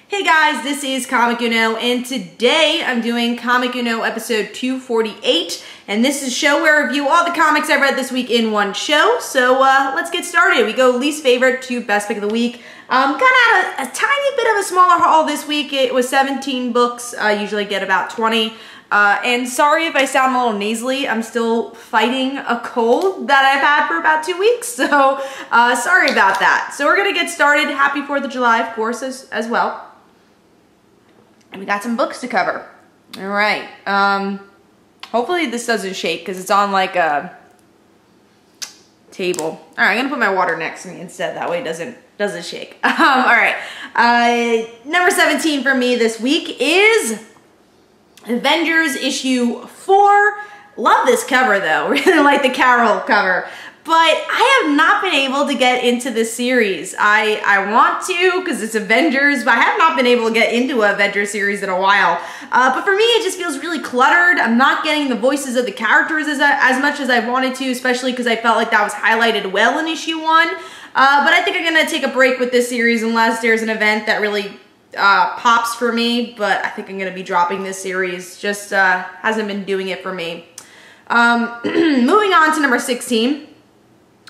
Hey guys, this is Comic Uno, and today I'm doing Comic Uno episode 248, and this is a show where I review all the comics I've read this week in one show. So let's get started. We go least favorite to best pick of the week. Got out a tiny bit of a smaller haul this week. It was 17 books. I usually get about 20. And sorry if I sound a little nasally. I'm still fighting a cold that I've had for about 2 weeks, so sorry about that. So we're gonna get started. Happy 4th of July, of course, as well. And we got some books to cover. All right. Hopefully this doesn't shake because it's on like a table. All right, I'm gonna put my water next to me instead. That way it doesn't shake. All right. Number 17 for me this week is Avengers issue 4. Love this cover though. Really like the Carol cover. But I have not been able to get into this series. I want to because it's Avengers, but I have not been able to get into an Avengers series in a while. But for me, it just feels really cluttered. I'm not getting the voices of the characters as much as I wanted to, especially because I felt like that was highlighted well in issue 1. But I think I'm going to take a break with this series unless there's an event that really pops for me. But I think I'm going to be dropping this series. Just hasn't been doing it for me. Moving on to number 16.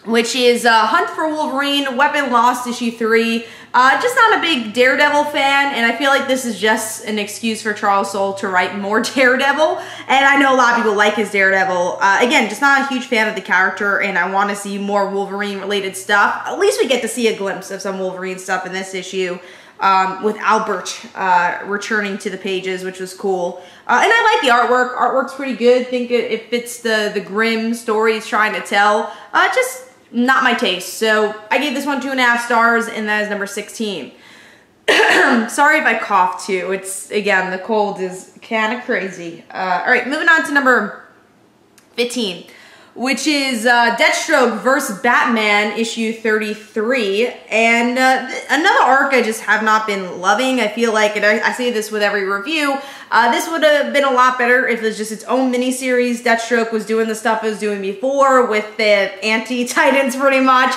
Which is Hunt for Wolverine, Weapon Lost, issue 3. Just not a big Daredevil fan, and I feel like this is just an excuse for Charles Soule to write more Daredevil. And I know a lot of people like his Daredevil. Again, just not a huge fan of the character, and I want to see more Wolverine-related stuff. At least we get to see a glimpse of some Wolverine stuff in this issue. With Albert returning to the pages, which was cool. And I like the artwork. Artwork's pretty good. I think it fits the grim story he's trying to tell. Just not my taste. So I gave this one 2.5 stars, and that is number 16. Sorry if I cough too. It's, again, the cold is kind of crazy. All right, moving on to number 15. Which is Deathstroke vs. Batman, issue 33. And another arc I just have not been loving. I feel like, and I say this with every review, this would have been a lot better if it was just its own miniseries. Deathstroke was doing the stuff it was doing before with the anti-Titans pretty much,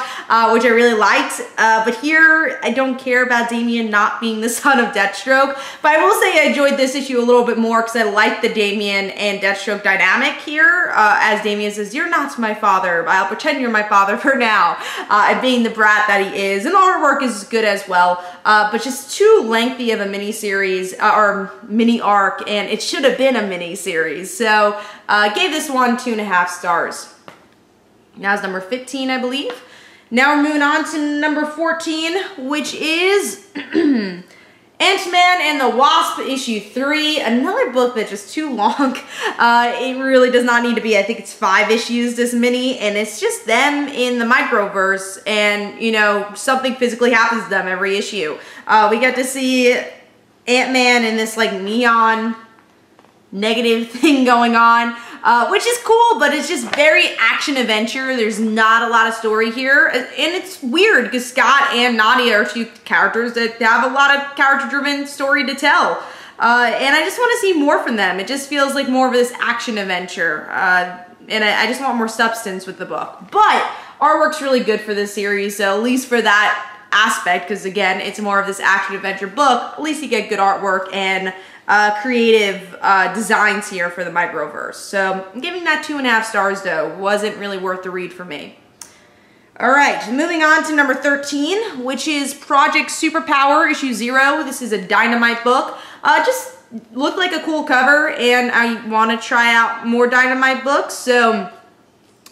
which I really liked. But here, I don't care about Damian not being the son of Deathstroke. But I will say I enjoyed this issue a little bit more because I like the Damian and Deathstroke dynamic here. As Damian says, "You're not my father, but I'll pretend you're my father for now," and being the brat that he is. And the artwork is good as well, but just too lengthy of a mini-series, or mini-arc, and it should have been a mini-series. So, gave this one 2.5 stars. Now it's number 15, I believe. Now we're moving on to number 14, which is AntMan and the Wasp, issue 3, another book that's just too long. It really does not need to be. I think it's 5 issues this mini, and it's just them in the microverse, and, you know, something physically happens to them every issue. We get to see Ant-Man in this, like, neon negative thing going on, which is cool, but it's just very action-adventure. There's not a lot of story here, and it's weird because Scott and Nadia are 2 characters that have a lot of character-driven story to tell, and I just want to see more from them. It just feels like more of this action-adventure, and I just want more substance with the book. But artwork's really good for this series, so at least for that aspect, because again, it's more of this action-adventure book, at least you get good artwork and creative designs here for the microverse. So I'm giving that 2.5 stars though. Wasn't really worth the read for me. Alright, moving on to number 13, which is Project Superpower, issue 0. This is a Dynamite book. Just looked like a cool cover, and I want to try out more Dynamite books, so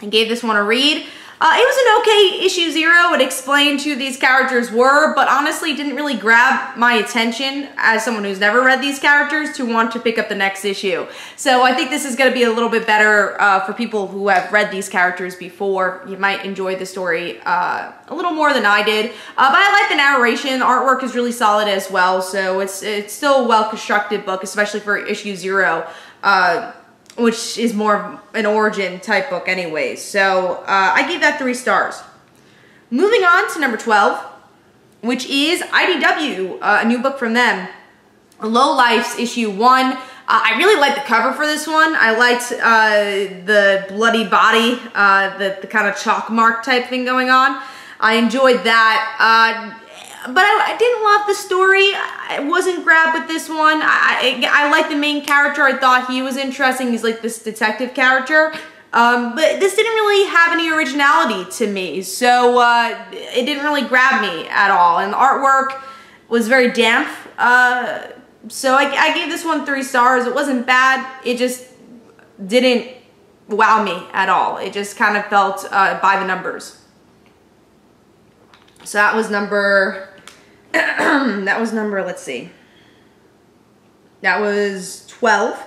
I gave this one a read. It was an okay issue 0. It explained who these characters were, but honestly didn't really grab my attention as someone who's never read these characters to want to pick up the next issue. So I think this is going to be a little bit better for people who have read these characters before. You might enjoy the story a little more than I did. But I like the narration. The artwork is really solid as well, so it's still a well-constructed book, especially for issue 0. Which is more of an origin type book anyways. So I gave that 3 stars. Moving on to number 12, which is IDW, a new book from them. Lowlifes, issue 1. I really like the cover for this one. I liked the bloody body, the kind of chalk mark type thing going on. I enjoyed that. I didn't love the story. I wasn't grabbed with this one. I like the main character. I thought he was interesting. He's like this detective character. But this didn't really have any originality to me. So it didn't really grab me at all. And the artwork was very damp. So I gave this one 3 stars. It wasn't bad. It just didn't wow me at all. It just kind of felt by the numbers. So that was number, let's see. That was 12.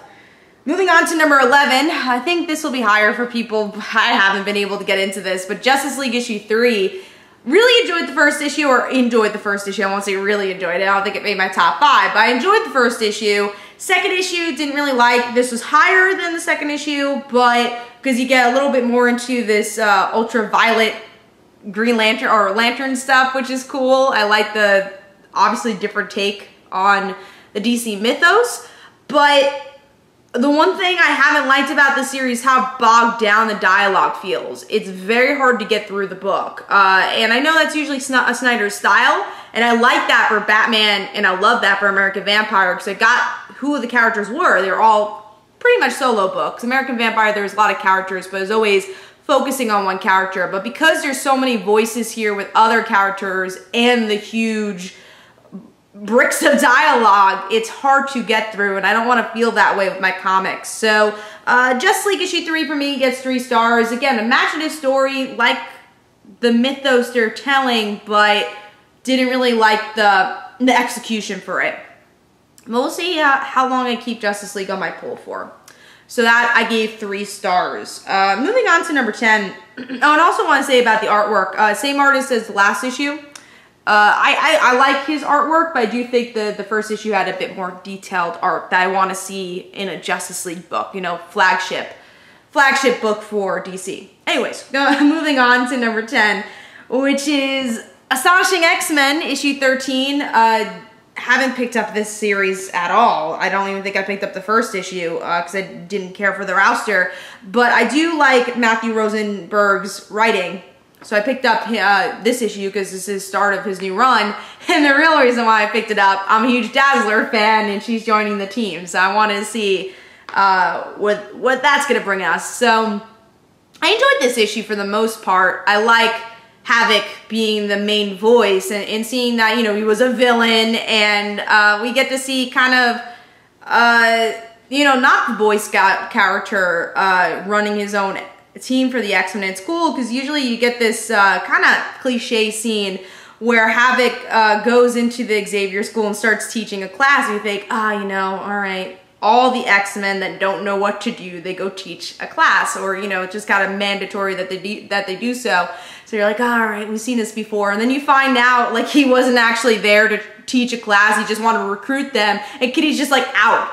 Moving on to number 11. I think this will be higher for people. I haven't been able to get into this, but Justice League issue 3. Really enjoyed the first issue, or enjoyed the first issue. I won't say really enjoyed it. I don't think it made my top 5, but I enjoyed the first issue. Second issue, didn't really like. This was higher than the second issue, but because you get a little bit more into this ultraviolet Green Lantern or Lantern stuff, which is cool. I like the obviously different take on the DC mythos, but the one thing I haven't liked about the series is how bogged down the dialogue feels. It's very hard to get through the book, and I know that's usually Snyder's style, and I like that for Batman, and I love that for American Vampire, because I got who the characters were. They were all pretty much solo books. American Vampire, there's a lot of characters, but it's always focusing on one character. But because there's so many voices here with other characters and the huge bricks of dialogue, it's hard to get through, and I don't want to feel that way with my comics. So Justice League issue 3 for me gets 3 stars. Again, imaginative story, like the mythos they're telling, but didn't really like the execution for it. But we'll see how long I keep Justice League on my poll for. So that I gave 3 stars. Moving on to number 10. Oh, and I also want to say about the artwork. Same artist as the last issue. I like his artwork, but I do think the first issue had a bit more detailed art that I want to see in a Justice League book. You know, flagship book for DC. Anyways, moving on to number 10, which is Astonishing X-Men issue 13. Haven't picked up this series at all. I don't even think I picked up the first issue because I didn't care for the roster. But I do like Matthew Rosenberg's writing. So I picked up this issue because this is the start of his new run. And the real reason why I picked it up, I'm a huge Dazzler fan and she's joining the team. So I wanted to see what that's going to bring us. So I enjoyed this issue for the most part. I like Havoc being the main voice and seeing that, you know, he was a villain, and we get to see kind of, you know, not the Boy Scout character running his own team for the X-Men. It's cool because usually you get this kind of cliche scene where Havoc goes into the Xavier school and starts teaching a class, and you think, you know, all right, all the X-Men that don't know what to do, they go teach a class, or, you know, it's just kind of mandatory that they do so. So you're like, all right, we've seen this before. And then you find out, like, he wasn't actually there to teach a class. He just wanted to recruit them. And Kitty's just like,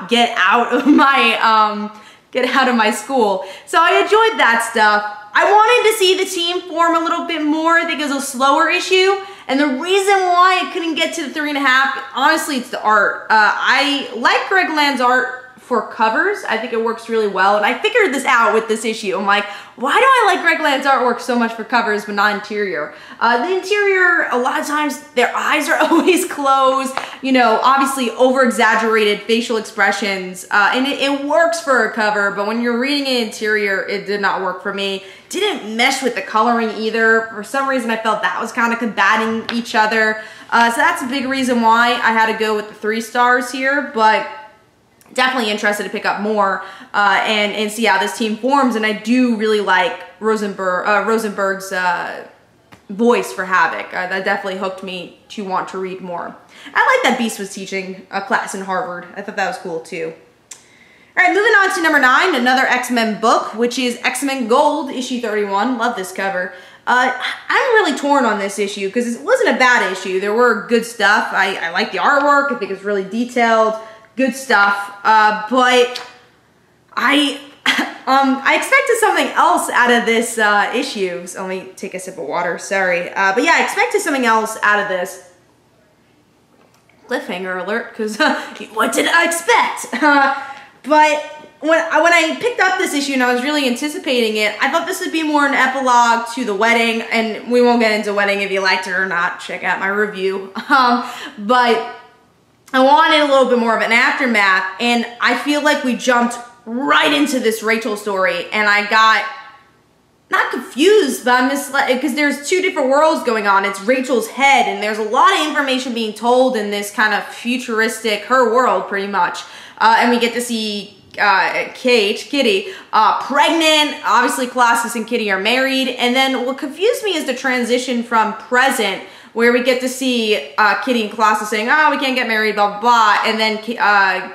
get out of my school. So I enjoyed that stuff. I wanted to see the team form a little bit more. I think it was a slower issue. And the reason why I couldn't get to the 3.5, honestly, it's the art. I like Greg Land's art for covers. I think it works really well. And I figured this out with this issue. I'm like, why do I like Greg Land's artwork so much for covers but not interior? The interior, a lot of times, their eyes are always closed. You know, obviously over-exaggerated facial expressions. And it works for a cover, but when you're reading an interior, it did not work for me. Didn't mesh with the coloring either. For some reason, I felt that was kind of combating each other. So that's a big reason why I had to go with the 3 stars here, but definitely interested to pick up more and see how this team forms. And I do really like Rosenberg's voice for Havoc. That definitely hooked me to want to read more. I like that Beast was teaching a class in Harvard. I thought that was cool too. All right, moving on to number 9, another X-Men book, which is XMen Gold, issue 31. Love this cover. I'm really torn on this issue because it wasn't a bad issue. There were good stuff. I like the artwork. I think it's really detailed. Good stuff, but I expected something else out of this issue. So let me take a sip of water, sorry. But yeah, I expected something else out of this. Cliffhanger alert, because what did I expect? But when I picked up this issue and I was really anticipating it, I thought this would be more an epilogue to the wedding, and we won't get into wedding. If you liked it or not, check out my review. But I wanted a little bit more of an aftermath, and I feel like we jumped right into this Rachel story, and I got not confused, but I'm misled because there's two different worlds going on. It's Rachel's head, and there's a lot of information being told in this kind of futuristic, her world pretty much. And we get to see Kitty, pregnant. Obviously, Colossus and Kitty are married. And then what confused me is the transition from present, where we get to see Kitty and Colossus saying, oh, we can't get married, blah, blah, blah. And then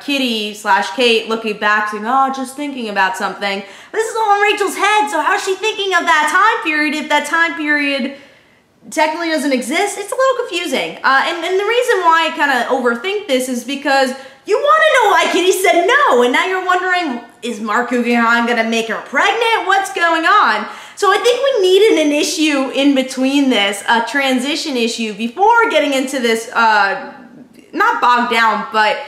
Kitty/Kate looking back saying, oh, just thinking about something. This is all in Rachel's head, so how's she thinking of that time period if that time period technically doesn't exist? It's a little confusing. And the reason why I kind of overthink this is because you want to know why Kitty said no, and now you're wondering, is Mark Guggenheim going to make her pregnant? What's going on? So I think we needed an issue in between this, a transition issue, before getting into this, not bogged down, but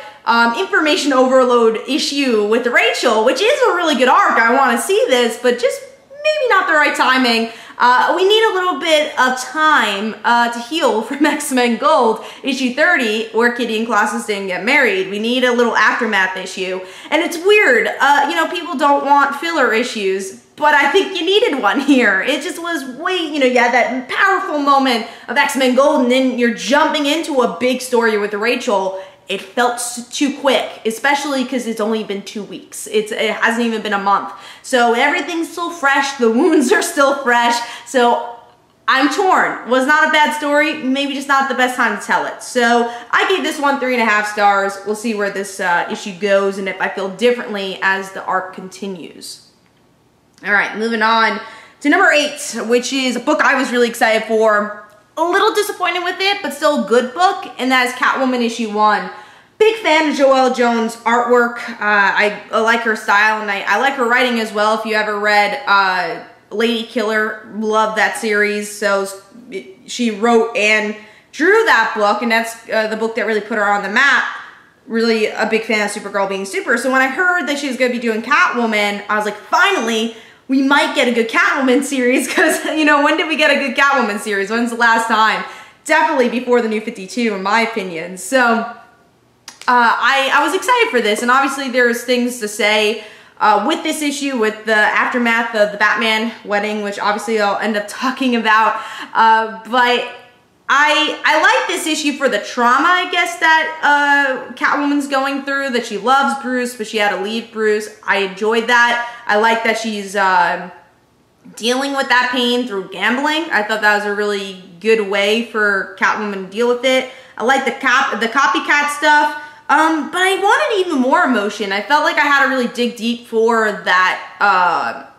information overload issue with Rachel, which is a really good arc. I want to see this, but just maybe not the right timing. We need a little bit of time to heal from X-Men Gold, issue 30, where Kitty and Colossus didn't get married. We need a little aftermath issue. And it's weird, you know, people don't want filler issues, but I think you needed one here. It just was way, you know, you had that powerful moment of X-Men Gold, and then you're jumping into a big story with Rachel. It felt too quick, especially because it's only been 2 weeks. It hasn't even been a month. So everything's still fresh. The wounds are still fresh. So I'm torn. Was not a bad story. Maybe just not the best time to tell it. So I gave this one 3.5 stars. We'll see where this issue goes and if I feel differently as the arc continues. All right, moving on to number 8, which is a book I was really excited for. A little disappointed with it, but still a good book, and that is Catwoman issue 1. Big fan of Joelle Jones' artwork. I like her style, and I like her writing as well. If you ever read Lady Killer, love that series. So she wrote and drew that book, and that's the book that really put her on the map. Really a big fan of Supergirl being super. So when I heard that she was going to be doing Catwoman, I was like, finally, we might get a good Catwoman series, because, you know, when did we get a good Catwoman series? When's the last time? Definitely before the New 52, in my opinion. So I was excited for this, and obviously there's things to say with this issue, with the aftermath of the Batman wedding, which obviously I'll end up talking about. But I like this issue for the trauma, I guess, that Catwoman's going through, that she loves Bruce, but she had to leave Bruce. I enjoyed that. I like that she's dealing with that pain through gambling. I thought that was a really good way for Catwoman to deal with it. I like the copycat stuff, but I wanted even more emotion. I felt like I had to really dig deep for that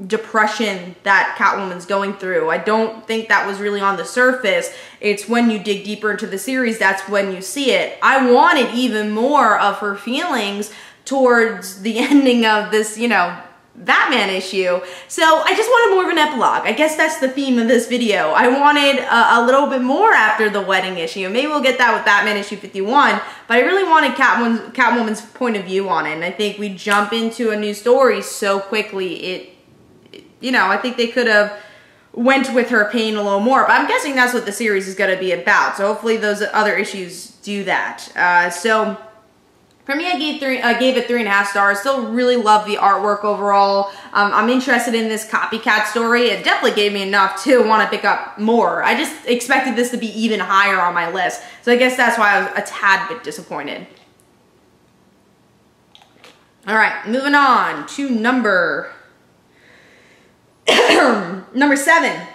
depression that Catwoman's going through. I don't think that was really on the surface. It's when you dig deeper into the series, that's when you see it. I wanted even more of her feelings towards the ending of this, you know, Batman issue. So I just wanted more of an epilogue. I guess that's the theme of this video. I wanted a little bit more after the wedding issue. Maybe we'll get that with Batman issue 51, but I really wanted Catwoman's point of view on it, and I think we jump into a new story so quickly. You know, I think they could have went with her pain a little more, but I'm guessing that's what the series is going to be about. So hopefully those other issues do that. So for me, I gave it 3.5 stars. Still really love the artwork overall. I'm interested in this copycat story. It definitely gave me enough to want to pick up more. I just expected this to be even higher on my list. So I guess that's why I was a tad bit disappointed. All right, moving on to number 7,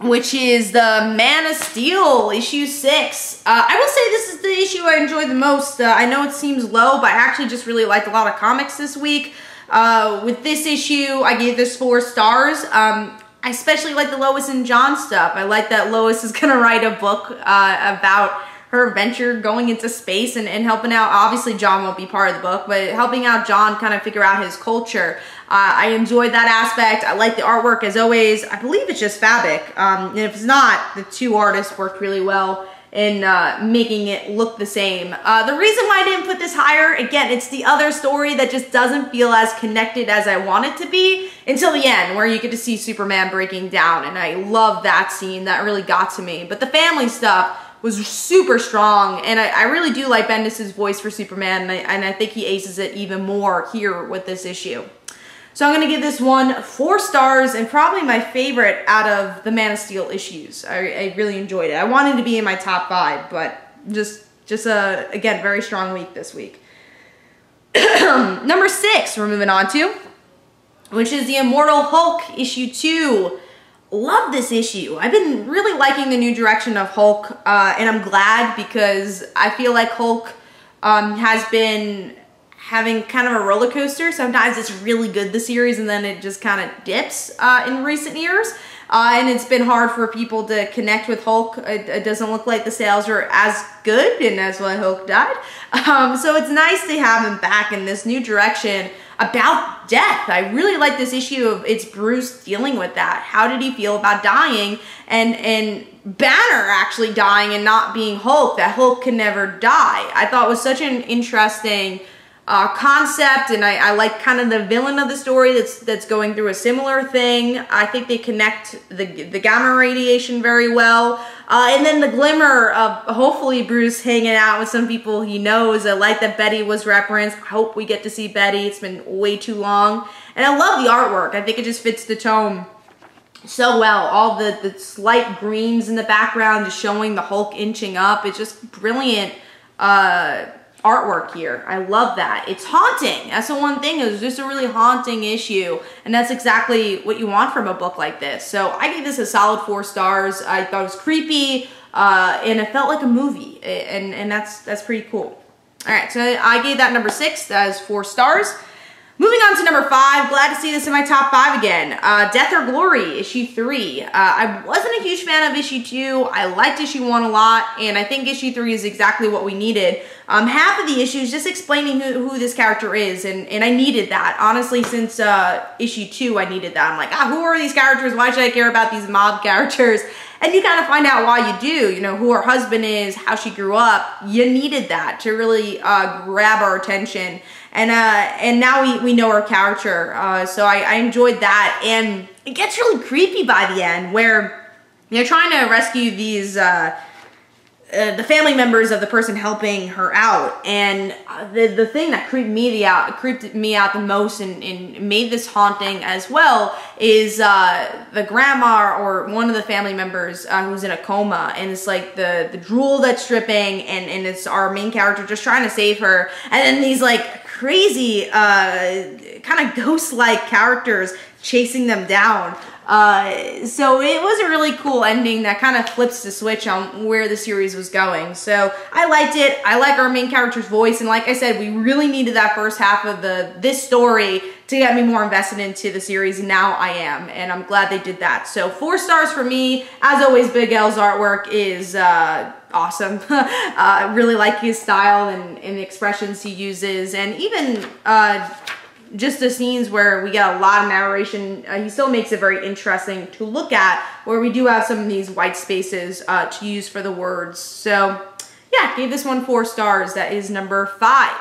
which is the Man of Steel, issue 6. I will say this is the issue I enjoyed the most. I know it seems low, but I actually just really liked a lot of comics this week. With this issue, I gave this 4 stars. I especially like the Lois and John stuff. I like that Lois is going to write a book about her adventure going into space and helping out. Obviously, John won't be part of the book, but helping out John kind of figure out his culture. I enjoyed that aspect. I like the artwork as always. I believe it's just Fabric. And if it's not, the 2 artists worked really well in making it look the same. The reason why I didn't put this higher, again, it's the other story that just doesn't feel as connected as I want it to be until the end, where you get to see Superman breaking down, and I love that scene. That really got to me. But the family stuff was super strong, and I really do like Bendis' voice for Superman, and I think he aces it even more here with this issue. So I'm going to give this one 4 stars, and probably my favorite out of the Man of Steel issues. I really enjoyed it. I wanted to be in my top 5, but just again, very strong week this week. Number 6 we're moving on to, which is the Immortal Hulk issue 2. Love this issue. I've been really liking the new direction of Hulk, and I'm glad, because I feel like Hulk has been having kind of a roller coaster. Sometimes it's really good, the series, and then it just kind of dips in recent years. And it's been hard for people to connect with Hulk. It doesn't look like the sales are as good, and that's why Hulk died. So it's nice to have him back in this new direction about death. I really like this issue of it's Bruce dealing with that. How did he feel about dying? And Banner actually dying and not being Hulk, that Hulk can never die. I thought was such an interesting concept, and I like kind of the villain of the story that's going through a similar thing. I think they connect the gamma radiation very well, and then the glimmer of hopefully Bruce hanging out with some people he knows. I like that Betty was referenced. I hope we get to see Betty. It's been way too long, and I love the artwork. I think it just fits the tone so well. All the slight greens in the background just showing the Hulk inching up. It's just brilliant artwork here. I love that. It's haunting. That's the one thing. It was just a really haunting issue, and that's exactly what you want from a book like this. So I gave this a solid 4 stars. I thought it was creepy, and it felt like a movie, and that's pretty cool. All right, so I gave that number 6. That is 4 stars. Moving on to number 5, glad to see this in my top 5 again. Death or Glory, issue 3. I wasn't a huge fan of issue 2. I liked issue 1 a lot, and I think issue 3 is exactly what we needed. Half of the issue is just explaining who this character is, and I needed that. Honestly, since issue 2, I needed that. I'm like, who are these characters? Why should I care about these mob characters? And you kind of find out why you do, you know, who her husband is, how she grew up. You needed that to really grab our attention. And now we know her character, so I enjoyed that. And it gets really creepy by the end, where they're trying to rescue these the family members of the person helping her out. And the thing that creeped me out the most and made this haunting as well is the grandma or one of the family members who's in a coma, and it's like the drool that's dripping, and it's our main character just trying to save her, and then these like crazy kind of ghost-like characters chasing them down. So it was a really cool ending that kind of flips the switch on where the series was going. So I liked it. I like our main character's voice, and like I said, we really needed that first half of this story to get me more invested into the series, and now I am, and I'm glad they did that. So 4 stars for me. As always, Big L's artwork is awesome. I really like his style and the expressions he uses, and even just the scenes where we get a lot of narration, he still makes it very interesting to look at, where we do have some of these white spaces to use for the words. So yeah, gave this one 4 stars. That is number 5.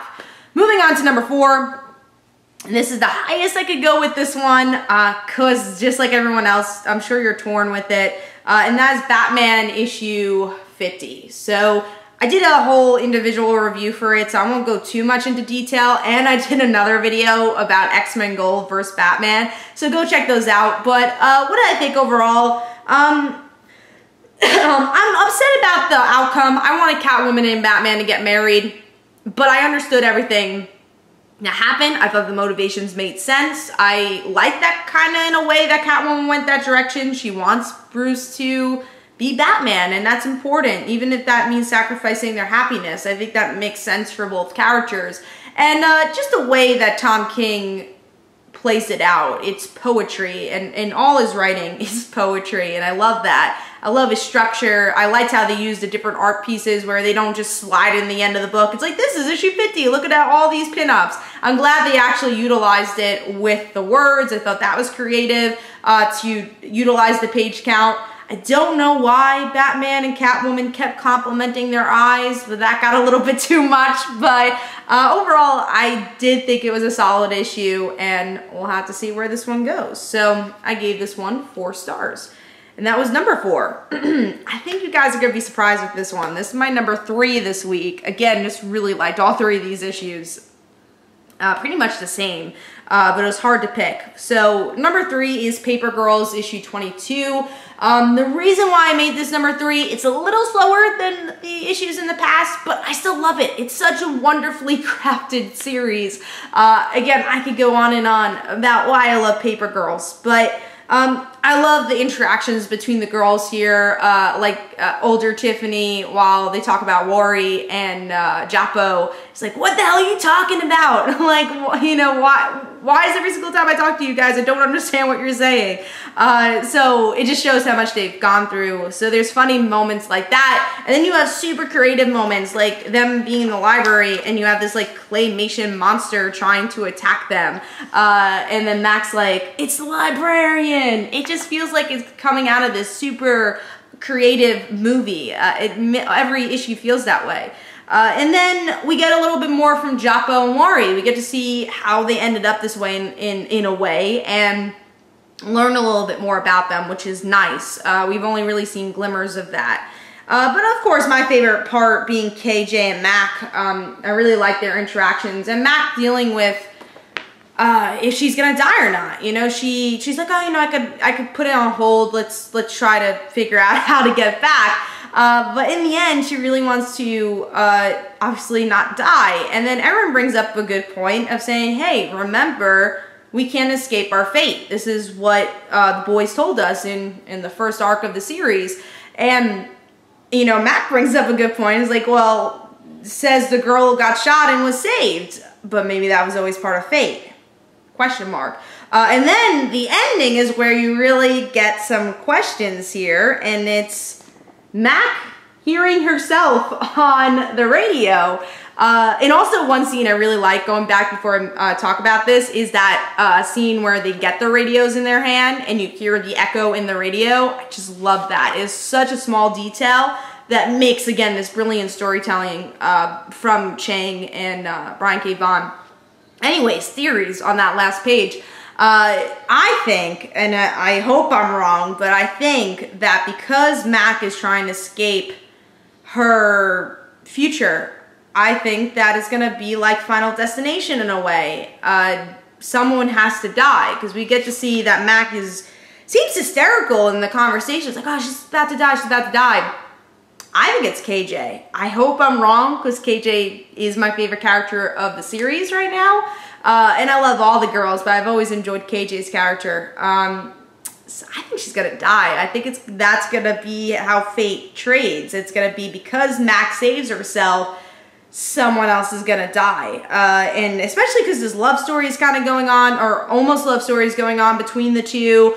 Moving on to number 4. And this is the highest I could go with this one, because just like everyone else, I'm sure you're torn with it. And that is Batman issue 50. So I did a whole individual review for it, so I won't go too much into detail. And I did another video about XMen Gold versus Batman, so go check those out. But what did I think overall? I'm upset about the outcome. I wanted Catwoman and Batman to get married, but I understood everything that happened. I thought the motivations made sense. I like that kind of in a way that Catwoman went that direction. She wants Bruce to be Batman, and that's important, even if that means sacrificing their happiness. I think that makes sense for both characters. And just the way that Tom King plays it out, it's poetry, and all his writing is poetry, and I love that. I love his structure. I liked how they used the different art pieces where they don't just slide in the end of the book. It's like, this is issue 50. Look at all these pinups. I'm glad they actually utilized it with the words. I thought that was creative to utilize the page count. I don't know why Batman and Catwoman kept complimenting their eyes, but that got a little bit too much. But overall, I did think it was a solid issue, and we'll have to see where this one goes. So I gave this one 4 stars. And that was number 4. I think you guys are going to be surprised with this one. This is my number 3 this week. Again, just really liked all 3 of these issues. Pretty much the same, but it was hard to pick. So number 3 is Paper Girls issue 22. The reason why I made this number 3, it's a little slower than the issues in the past, but I still love it. It's such a wonderfully crafted series. Again, I could go on and on about why I love Paper Girls, but I love the interactions between the girls here, older Tiffany, while they talk about Wari and Japo. It's like, what the hell are you talking about? Like, you know, why is every single time I talk to you guys, I don't understand what you're saying? So it just shows how much they've gone through. So there's funny moments like that. And then you have super creative moments, like them being in the library and you have this like claymation monster trying to attack them. And then Mac's like, it's the librarian. It just feels like it's coming out of this super creative movie. Every issue feels that way. And then we get a little bit more from Japo and Wari. We get to see how they ended up this way in a way and learn a little bit more about them, which is nice. We've only really seen glimmers of that. But of course, my favorite part being KJ and Mac. I really like their interactions. And Mac dealing with if she's gonna die or not. You know, she's like, oh, you know, I could put it on hold. Let's try to figure out how to get back. But in the end, she really wants to obviously not die. And then Aaron brings up a good point of saying, hey, remember, we can't escape our fate. This is what the boys told us in the first arc of the series. And, you know, Mac brings up a good point. He's like, well, says the girl got shot and was saved, but maybe that was always part of fate. Question mark. And then the ending is where you really get some questions here, and it's Mac hearing herself on the radio. And also one scene I really like, going back before I talk about this, is that scene where they get the radios in their hand and you hear the echo in the radio. I just love that. It's such a small detail that makes, again, this brilliant storytelling from Chang and Brian K. Vaughan. Anyways, theories on that last page. I think, and I hope I'm wrong, but I think that because Mac is trying to escape her future, I think that it's going to be like Final Destination in a way. Someone has to die, because we get to see that Mac seems hysterical in the conversations, like, oh, she's about to die, she's about to die. I think it's KJ. I hope I'm wrong, because KJ is my favorite character of the series right now. And I love all the girls, but I've always enjoyed KJ's character. So I think she's gonna die. I think that's gonna be how fate trades. It's gonna be because Mac saves herself, someone else is gonna die. And especially because this love story is kind of going on, or almost love story is going on between the two.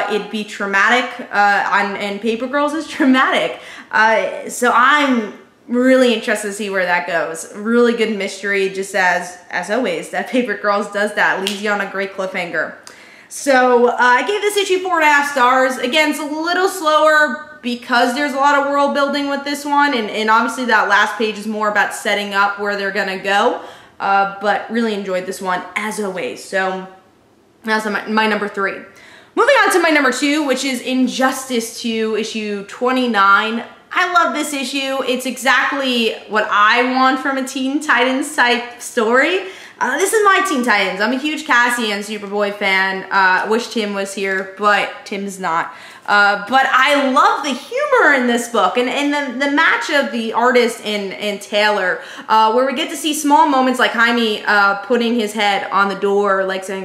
It'd be traumatic, and Paper Girls is traumatic. So I'm really interested to see where that goes. Really good mystery, just as always, that Paper Girls does that. Leaves you on a great cliffhanger. So I gave this issue 4.5 stars. Again, it's a little slower because there's a lot of world building with this one, and obviously that last page is more about setting up where they're gonna go. But really enjoyed this one as always. So that's my number 3. Moving on to my number 2, which is Injustice 2, issue 29. I love this issue. It's exactly what I want from a Teen Titans type story. This is my Teen Titans. I'm a huge Cassie and Superboy fan. I wish Tim was here, but Tim's not. But I love the humor in this book, and the match of the artist and Taylor, where we get to see small moments like Jaime putting his head on the door, like saying,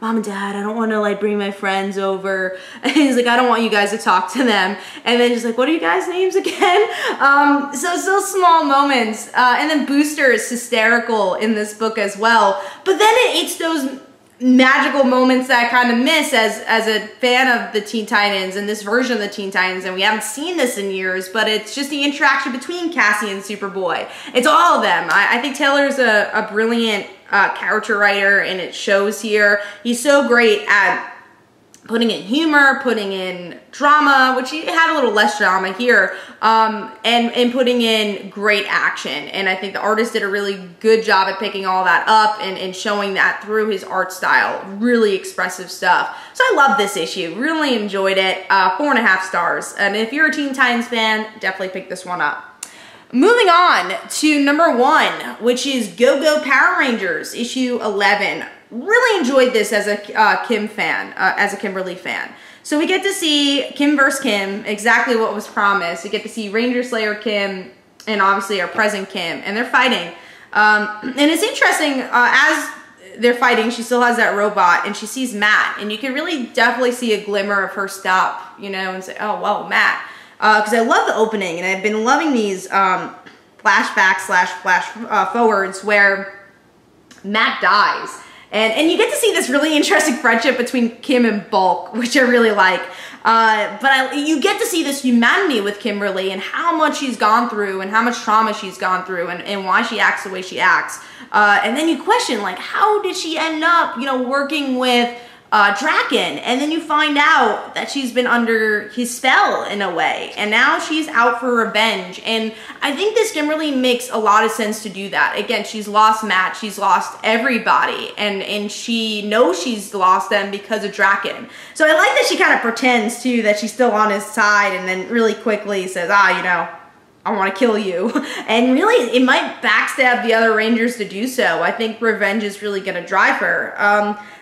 Mom and Dad, I don't want to like bring my friends over. And he's like, I don't want you guys to talk to them. And then he's like, what are you guys' names again? So small moments. And then Booster is hysterical in this book as well. But then it's those magical moments that I kind of miss as a fan of the Teen Titans and this version of the Teen Titans, and we haven't seen this in years, but it's just the interaction between Cassie and Superboy. It's all of them. I think Taylor's a brilliant character writer, and it shows here. He's so great at putting in humor, putting in drama, which he had a little less drama here, and putting in great action. And I think the artist did a really good job at picking all that up and showing that through his art style. Really expressive stuff. So I love this issue. Really enjoyed it. 4.5 stars. And if you're a Teen Titans fan, definitely pick this one up. Moving on to number 1, which is GoGo Power Rangers, issue 11. Really enjoyed this as a Kim fan, as a Kimberly fan. So we get to see Kim versus Kim, exactly what was promised. We get to see Ranger Slayer Kim and obviously our present Kim, and they're fighting. And it's interesting, as they're fighting, she still has that robot, and she sees Matt, and you can really definitely see a glimmer of her stop, you know, and say, oh, well, Matt. Because I love the opening, and I've been loving these flashbacks / flash forwards where Matt dies. And you get to see this really interesting friendship between Kim and Bulk, which I really like. But you get to see this humanity with Kimberly and how much she's gone through and how much trauma she's gone through and why she acts the way she acts. And then you question, like, how did she end up, you know, working with Draken? And then you find out that she's been under his spell in a way, and now she's out for revenge. And I think this Kimberly makes a lot of sense to do that. Again, she's lost Matt, she's lost everybody, and she knows she's lost them because of Draken. So I like that she kind of pretends too that she's still on his side, and then really quickly says, you know, I want to kill you. And really, it might backstab the other Rangers to do so. I think revenge is really going to drive her.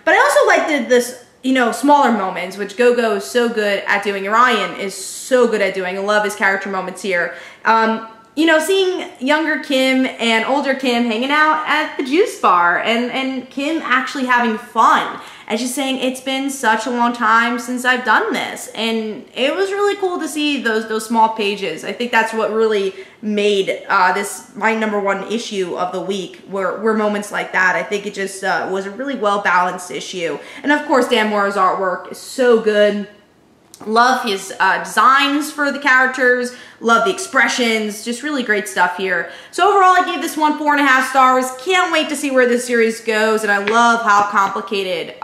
But I also like this, you know, smaller moments, which GoGo is so good at doing. Ryan is so good at doing. I love his character moments here. You know, seeing younger Kim and older Kim hanging out at the juice bar, and Kim actually having fun. And she's saying, it's been such a long time since I've done this. And it was really cool to see those small pages. I think that's what really made this my number 1 issue of the week, were moments like that. I think it just was a really well-balanced issue. And of course, Dan Mora's artwork is so good. Love his designs for the characters, love the expressions, just really great stuff here. So overall, I gave this one 4.5 stars. Can't wait to see where this series goes, and I love how complicated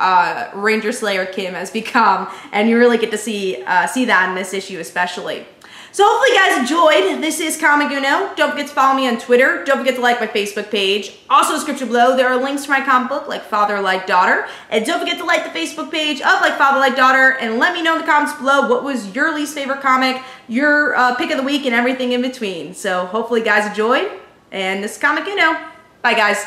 Ranger Slayer Kim has become, and you really get to see that in this issue especially. So hopefully you guys enjoyed. This is Comic Uno. Don't forget to follow me on Twitter. Don't forget to like my Facebook page. Also, in the description below, there are links to my comic book, Like Father, Like Daughter. And don't forget to like the Facebook page of Like Father, Like Daughter. And let me know in the comments below what was your least favorite comic, your pick of the week, and everything in between. So hopefully you guys enjoyed. And this is Comic Uno. Bye, guys.